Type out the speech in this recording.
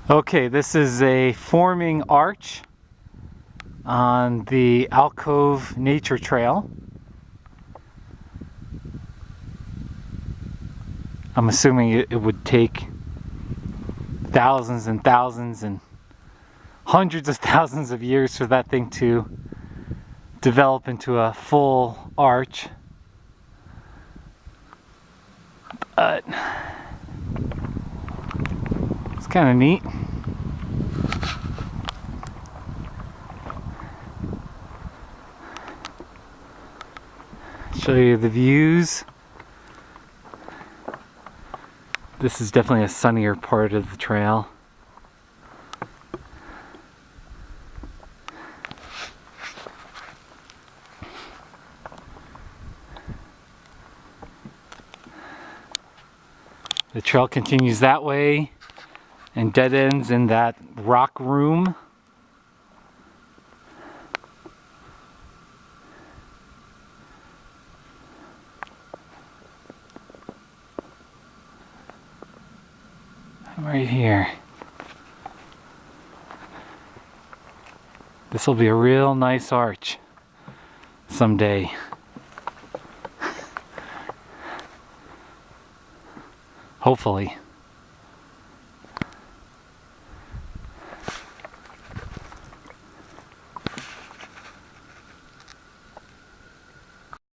Okay, this is a forming arch on the Alcove Nature Trail. I'm assuming it would take thousands and thousands and hundreds of thousands of years for that thing to develop into a full arch. But it's kind of neat. Show you the views. This is definitely a sunnier part of the trail. The trail continues that way and dead ends in that rock room. Right here. This will be a real nice arch someday. Hopefully.